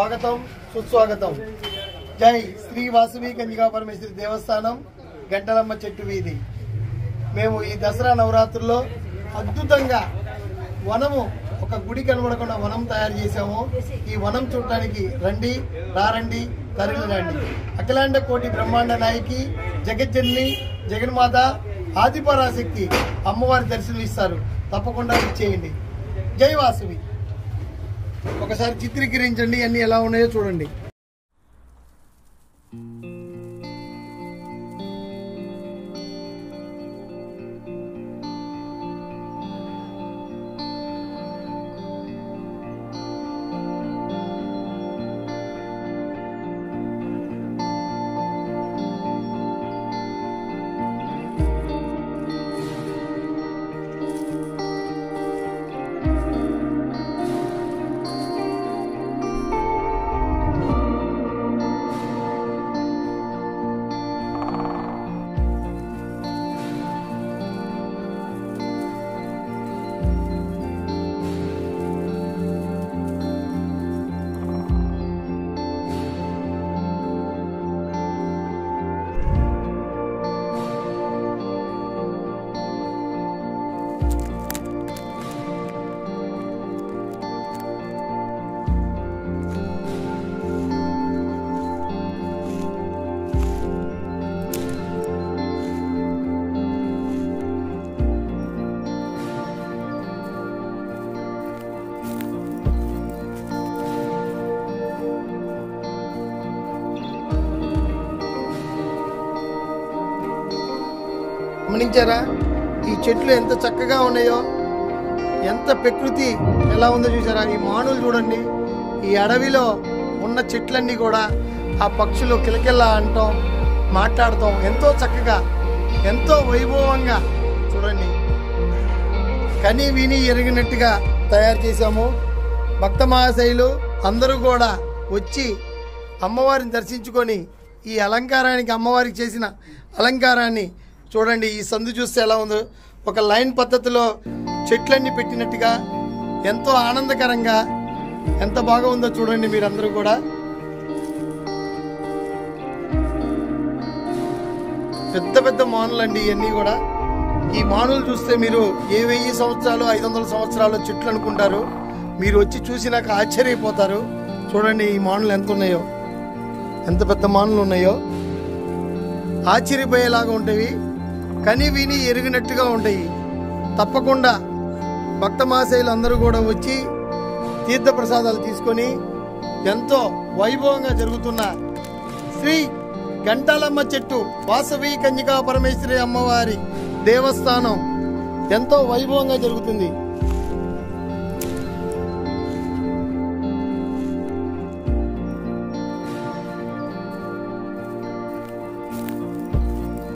స్వాగతం సుస్వాగతం. జై శ్రీ వాసవి కన్యకా పరమేశ్వరి దేవస్థానం, గంటలమ్మ చెట్టు వీధి. మేము ఈ దసరా నవరాత్రుల్లో అద్భుతంగా వనము, ఒక గుడి కనబడకుండా వనం తయారు చేసాము. ఈ వనం చూడటానికి రండి, తరలి రండి. అఖిలాండ కోటి బ్రహ్మాండ నాయకి, జగజ్జనని, జగన్మాత, ఆదిపరాశక్తి అమ్మవారి దర్శనం ఇస్తారు. తప్పకుండా ఇచ్చేయండి. జై వాసవి. ఒకసారి చిత్రీకరించండి, అన్ని ఎలా ఉన్నాయో చూడండి. గమనించారా? ఈ చెట్లు ఎంత చక్కగా ఉన్నాయో, ఎంత ప్రకృతి ఎలా ఉందో చూసారా? ఈ మానులు చూడండి. ఈ అడవిలో ఉన్న చెట్లన్నీ కూడా ఆ పక్షులు కిలకిల్లా అంటాం, మాట్లాడతాం, ఎంతో చక్కగా, ఎంతో వైభవంగా చూడండి. కని విని ఎరిగినట్టుగా తయారు చేశాము. భక్త మహాశైలు అందరూ కూడా వచ్చి అమ్మవారిని దర్శించుకొని ఈ అలంకారానికి, అమ్మవారికి చేసిన అలంకారాన్ని చూడండి. ఈ సందు చూస్తే ఎలా ఉందో, ఒక లైన్ పద్ధతిలో చెట్లన్నీ పెట్టినట్టుగా, ఎంతో ఆనందకరంగా, ఎంత బాగా ఉందో చూడండి మీరందరూ కూడా. పెద్ద పెద్ద మానులు అండి ఇవన్నీ కూడా. ఈ మానులు చూస్తే మీరు ఏ 1000 సంవత్సరాలు 500 సంవత్సరాలు చెట్లు అనుకుంటారు. మీరు వచ్చి చూసినాక ఆశ్చర్యపోతారు. చూడండి ఈ మానులు ఎంత ఉన్నాయో, ఎంత పెద్ద మానులు ఉన్నాయో, ఆశ్చర్యపోయేలాగా ఉంటాయి. కని విని ఎరిగినట్టుగా ఉంటాయి. తప్పకుండా భక్త మహాశైలు అందరూ కూడా వచ్చి తీర్థ ప్రసాదాలు తీసుకొని ఎంతో వైభవంగా జరుగుతున్న శ్రీ గంటాలమ్మ చెట్టు వాసవి కన్యకా పరమేశ్వరి అమ్మవారి దేవస్థానం ఎంతో వైభవంగా జరుగుతుంది.